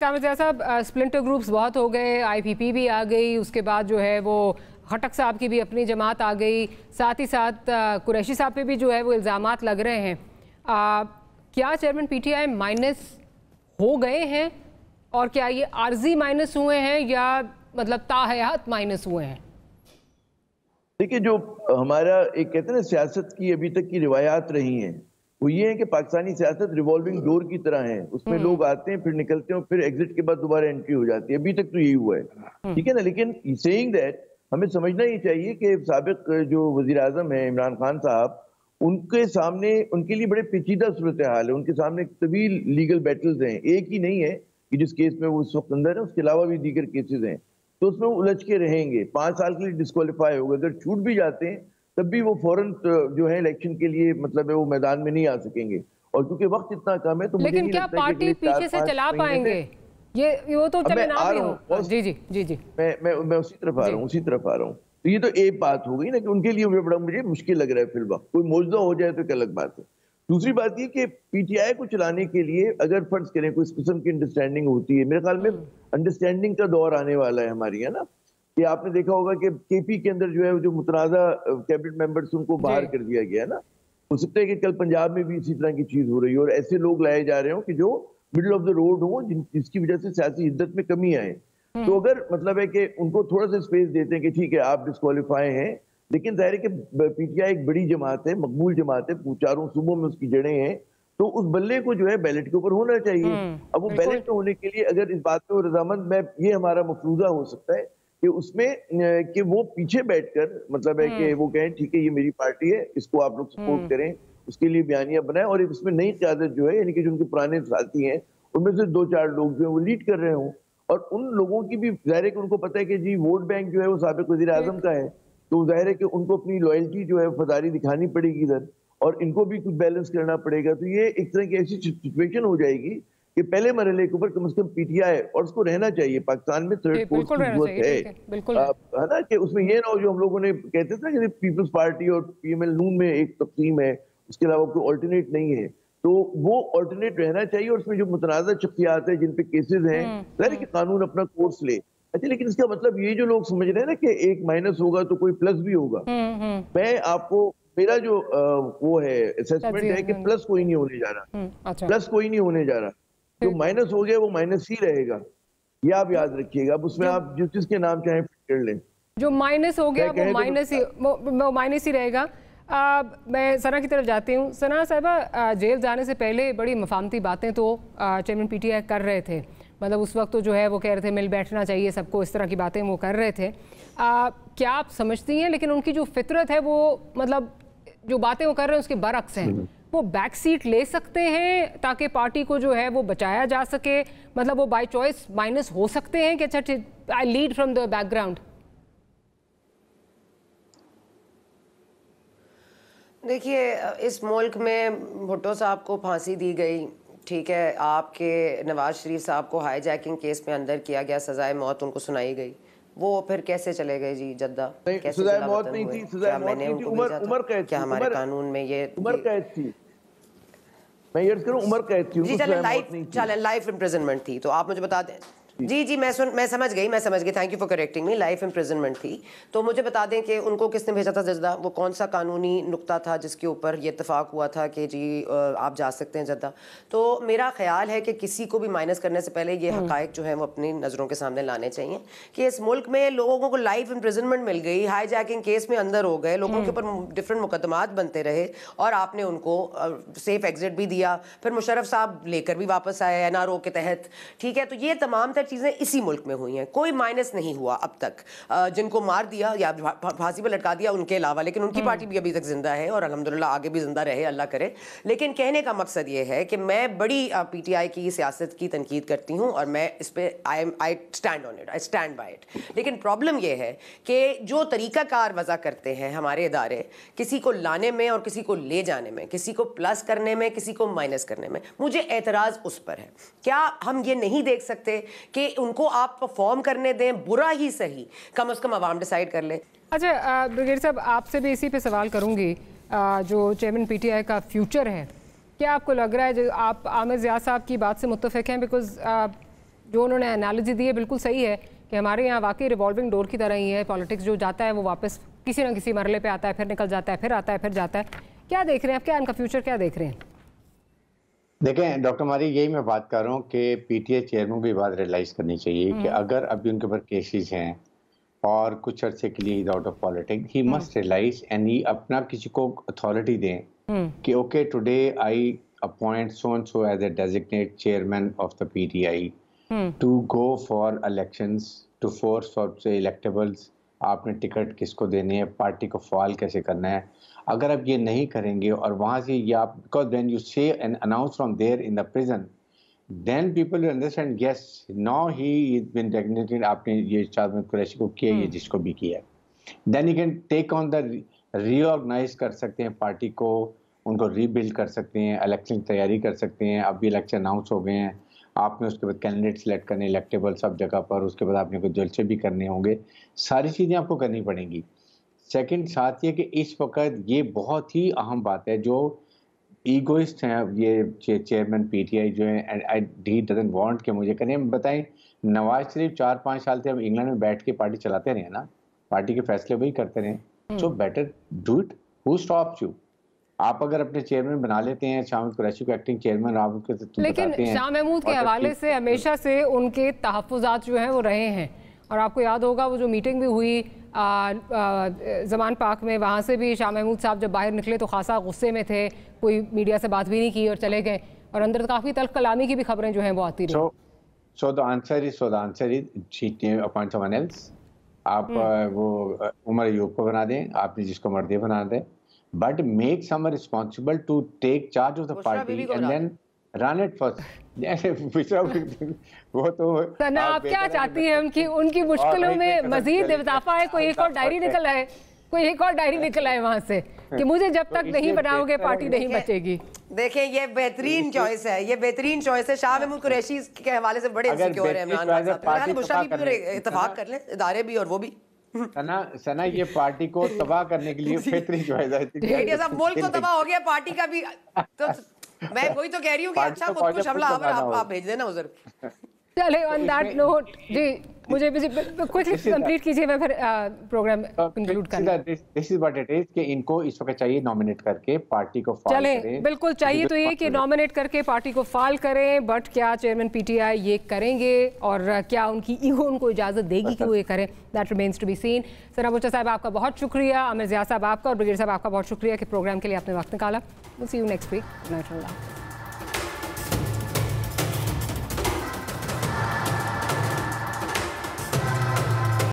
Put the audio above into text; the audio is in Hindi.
कामराज साहब, स्प्लिंटर ग्रुप्स बहुत हो गए, आईपीपी भी आ गई, उसके बाद जो है वो खटक साहब की भी अपनी जमात आ गई, साथ ही साथ कुरैशी साहब पे भी जो है वो इल्ज़ामात लग रहे हैं। क्या चेयरमैन पीटीआई माइनस हो गए हैं और क्या ये आर्जी माइनस हुए हैं या मतलब ताहयात माइनस हुए हैं? देखिए, जो हमारा एक कहते हैं ना सियासत की अभी तक की रिवायात रही हैं वो ये है कि पाकिस्तानी सियासत रिवॉल्विंग डोर की तरह है। उसमें लोग आते हैं, फिर निकलते हैं, फिर एग्जिट के बाद दोबारा एंट्री हो जाती है। अभी तक तो यही हुआ है, ठीक है ना। लेकिन सेइंग दैट हमें समझना ही चाहिए कि साबिक जो वजीर आजम है इमरान खान साहब, उनके सामने उनके लिए बड़े पेचीदा सूरत हाल है। उनके सामने तवील लीगल बैटल्स हैं, एक ही नहीं है कि जिस केस में वो उस वक्त अंदर है, उसके अलावा भी दीगर केसेस हैं, तो उसमें वो उलझ के रहेंगे। 5 साल के लिए डिस्क्वालीफाई होगा। अगर छूट भी जाते हैं तब भी वो फौरन जो है इलेक्शन के लिए मतलब है वो मैदान में नहीं आ सकेंगे। और क्योंकि वक्त इतना कम है तो मुझे नहीं क्या लगता पार्टी पीछे से चला पाएंगे? ये वो तो चले ना भी हो। जी जी जी जी, मैं उसी तरफ आ रहा हूँ। तो ये तो एक बात हो गई ना कि उनके लिए बड़ा मुझे मुश्किल लग रहा है फिल वक्त। कोई मौजूदा हो जाए तो एक अलग बात है। दूसरी बात ये कि पीटीआई को चलाने के लिए अगर फर्ज करें कोई किस्म की अंडरस्टैंडिंग होती है, मेरे ख्याल में अंडरस्टैंडिंग का दौर आने वाला है हमारी, है ना। कि आपने देखा होगा कि केपी के अंदर जो है जो मुतनाज़ा कैबिनेट मेंबर्स उनको बाहर कर दिया गया है ना। हो सकता है कि कल पंजाब में भी इसी तरह की चीज हो रही है और ऐसे लोग लाए जा रहे हो कि जो मिडिल ऑफ द रोड हो, जिसकी वजह से सियासी हिद्दत में कमी आए। तो अगर मतलब है कि उनको थोड़ा सा स्पेस देते हैं कि ठीक है आप डिस्क्वालीफाई हैं, लेकिन जाहिर है कि पीटीआई एक बड़ी जमात है, मकबूल जमात है, चारों सूबों में उसकी जड़ें हैं, तो उस बल्ले को जो है बैलेट के ऊपर होना चाहिए। अब वो बैलेट में होने के लिए अगर इस बात में रजामंद में ये हमारा मफरूजा हो सकता है कि उसमें कि वो पीछे बैठकर मतलब है कि वो कहें ठीक है ये मेरी पार्टी है, इसको आप लोग सपोर्ट करें, उसके लिए बयानियां बनाएं और इसमें नई क़यादत जो है यानी कि जो उनके पुराने साथी हैं उनमें से 2-4 लोग जो है वो लीड कर रहे हों। और उन लोगों की भी जाहिर है कि उनको पता है कि जी वोट बैंक जो है वो साबिक वज़ीर आज़म का है, तो जाहिर है कि उनको अपनी लॉयल्टी जो है फदारी दिखानी पड़ेगी इधर, और इनको भी कुछ बैलेंस करना पड़ेगा। तो ये एक तरह की ऐसी सिचुएशन हो जाएगी कि पहले मरहले के ऊपर कम से कम पीटीआई, और उसको रहना चाहिए, पाकिस्तान में थर्ड फोर्स की जरूरत है ना, कि उसमें ये ना हो जो हम लोगों ने कहते थे कि पीपल्स पार्टी और पीएमएल नून में एक तकसीम है, उसके अलावा कोई ऑल्टरनेट नहीं है। तो वो ऑल्टरनेट रहना चाहिए और उसमें जो मुतनाज़ा शख्सियात है जिन पे केसेस हैं, जाहिर है कि कानून अपना कोर्स ले। अच्छा, लेकिन इसका मतलब ये जो लोग समझ रहे हैं ना कि एक माइनस होगा तो कोई प्लस भी होगा, मैं आपको मेरा जो वो है असेसमेंट है कि प्लस कोई नहीं होने जा रहा। प्लस कोई नहीं होने जा रहा, जो माइनस हो गया वो माइनस ही रहेगा, ये आप याद रखिएगा। अब उसमें आप जिसके नाम चाहें कर लें, जो माइनस हो गया वो माइनस ही रहेगा। मैं सना की तरफ जाती हूँ। सना साहिबा, जेल जाने से पहले बड़ी मफामती बातें तो चेयरमैन पीटीआई कर रहे थे, मतलब उस वक्त तो जो है वो कह रहे थे मिल बैठना चाहिए सबको, इस तरह की बातें वो कर रहे थे। क्या आप समझती हैं लेकिन उनकी जो फितरत है वो मतलब जो बातें वो कर रहे हैं उसके बरअक्स हैं, वो बैक सीट ले सकते हैं ताकि पार्टी को जो है वो बचाया जा सके? मतलब वो बाय चॉइस माइनस हो सकते हैं कि अच्छा आई लीड फ्रॉम द बैकग्राउंड? देखिए, इस मुल्क में भुट्टो साहब को फांसी दी गई, ठीक है, आपके नवाज शरीफ साहब को हाईजैकिंग केस में अंदर किया गया, सजाए मौत उनको सुनाई गई, वो फिर कैसे चले गए जी जद्दा? कैसे सजाए मौत नहीं थी, सजाए मौत नहीं थी, उम्र कैद थी। क्या हमारे कानून में ये उम्र कैद थी? मैं ये करूं उम्र कैद थी जी, चले लाइफ इम्प्रिजनमेंट थी। तो आप मुझे बता दें। जी मैं समझ गई। Thank you for correcting me. Life imprisonment थी। तो मुझे बता दें कि उनको किसने भेजा था जद्दा? वो कौन सा कानूनी नुक्ता था जिसके ऊपर ये इत्तेफाक हुआ था कि जी आप जा सकते हैं जद्दा? तो मेरा ख्याल है कि किसी को भी माइनस करने से पहले ये हकायक जो है वो अपनी नज़रों के सामने लाने चाहिए कि इस मुल्क में लोगों को लाइफ इम्प्रिजनमेंट मिल गई, हाईजैकिंग केस में अंदर हो गए, लोगों के ऊपर डिफरेंट मुकदमात बनते रहे और आपने उनको सेफ एग्जिट भी दिया, फिर मुशर्रफ साहब लेकर भी वापस आए एनआरओ के तहत, ठीक है। तो ये तमाम चीजें इसी मुल्क में हुई हैं, कोई माइनस नहीं हुआ अब तक। जिनको मार दिया या फांसी पर लटका दिया उनके अलावा, लेकिन उनकी पार्टी भी अभी तक जिंदा है और अल्हम्दुलिल्लाह आगे भी जिंदा रहे, अल्लाह करे। लेकिन कहने का मकसद ये है कि मैं बड़ी पीटीआई की सियासत की तनकीद करती हूँ और मैं इस पे I stand on it, I stand by it. लेकिन प्रॉब्लम ये है कि जो तरीकाकार वजह करते हैं हमारे इदारे, किसी को लाने में और किसी को ले जाने में, किसी को प्लस करने में, किसी को माइनस करने में, मुझे एतराज उस पर है। क्या हम ये नहीं देख सकते कि उनको आप परफॉर्म करने दें, बुरा ही सही, कम से कम आवाम डिसाइड कर ले? अच्छा ब्रिगेड साहब, आपसे भी इसी पे सवाल करूंगी। जो चेयरमैन पीटीआई का फ्यूचर है, क्या आपको लग रहा है, जो आप आमिर ज़िया साहब की बात से मुत्तफिक हैं? बिकॉज जो उन्होंने एनालॉजी दी है बिल्कुल सही है कि हमारे यहाँ वाकई रिवॉल्विंग डोर की तरह ही है। पॉलिटिक्स जो जाता है वो वापस किसी न किसी मरले पे आता है, फिर निकल जाता है, फिर आता है, फिर जाता है। क्या देख रहे हैं आप, क्या इनका फ्यूचर क्या देख रहे हैं? देखें डॉक्टर मारी, यही मैं बात कर रहा हूँ कि पीटीआई चेयरमैन को ये बात रियलाइज करनी चाहिए कि अगर अभी उनके ऊपर केसेस हैं और कुछ अर्से के लिए out of politics, he must realise and he अपना किसी को अथॉरिटी दें कि okay today I appoint so and so as a designate chairman of the PTI to go for elections, to force for say electables, आपने टिकट किसको देने हैं, पार्टी को फाल कैसे करना है। अगर आप ये नहीं करेंगे और वहाँ से ये आप, because when you say and announce from there in the prison, then people will understand yes now he is been designated, आपने ये शाद कुरैशी को किया, ये जिसको भी किया, then you can take on the reorganise कर सकते हैं पार्टी को, उनको रीबिल्ड कर सकते हैं, इलेक्शन की तैयारी कर सकते हैं। अभी इलेक्शन अनाउंस हो गए हैं, आपने उसके बाद कैंडिडेट सेलेक्ट करने इलेक्टेबल सब जगह पर, उसके बाद आपने कुछ जलसे भी करने होंगे, सारी चीज़ें आपको करनी पड़ेंगी। सेकंड साथ ये कि इस वक्त ये बहुत ही अहम बात है, जो ईगोइस्ट हैं ये चेयरमैन पीटीआई जो है, ही डजंट वांट कि मुझे करें। बताएं, नवाज शरीफ 4-5 साल से हम इंग्लैंड में बैठ के पार्टी चलाते रहे ना, पार्टी के फैसले वही करते रहे, so better do it, who stops you. आप अगर अपने चेयरमैन बना लेते हैं शाह महमूद कुरैशी को एक्टिंग चेयरमैन, आप उनके लेकिन शाह महमूद के हवाले से हमेशा से उनके तहफ़्फ़ुज़ात जो हैं वो रहे हैं, और आपको याद होगा वो जो मीटिंग भी हुई ज़मान पार्क में, वहाँ से भी शाह महमूद साहब जब बाहर निकले तो खासा गुस्से में थे, कोई मीडिया से बात भी नहीं की और चले गए, और अंदर काफ़ी तल्ख़ कलामी की भी खबरें जो हैं वो आती रही। So the answer is she appoint someone else। आप वो उमर अयूब को बना दें, आपने जिसको मर्जी बना दें, but make someone responsible to take charge of the party and then run it first। वो तो सना, आप क्या चाहती हैं उनकी मुश्किलों में मजीद इजाफा है? कोई एक और डायरी निकल आए, कोई एक और डायरी निकल आए वहां से कि मुझे जब तक नहीं बनाओगे पार्टी नहीं बचेगी। देखें, ये बेहतरीन चॉइस है, ये बेहतरीन चॉइस है। शाह महमूद कुरैशी के हवाले से बड़े इनसिक्योर है इमरान खान साहब, बुशरा भी पूरे इत्तेफाक कर लें, इदारे भी और वो भी। सना ये पार्टी को तबाह करने के लिए बेहतरीन चॉइस है। सब मुल्क तो तबाह हो गया, पार्टी का भी तो मैं वही तो कह रही हूँ कि अच्छा खुद कुछ हमला आप भेज देना उधर। चले ऑन दैट नोट जी, मुझे क्विकली कंप्लीट कीजिए, मैं फिर प्रोग्राम कंक्लूड करूंगा। This is what it is कि इनको इस वक्त चाहिए नॉमिनेट करके पार्टी को फाल करें। चले बिल्कुल चाहिए तो ये कि नॉमिनेट करके पार्टी को फाल करें, बट क्या चेयरमैन पीटीआई ये करेंगे और क्या उनकी ईगो उनको इजाजत देगी कि वो ये करें? That remains to be seen. Sana Bucha साहब आपका बहुत शुक्रिया, आमिर ज़िया साहब आपका और ब्रिगेड साहब आपका बहुत शुक्रिया कि प्रोग्राम के लिए आपने वक्त निकाला। Will see you next week.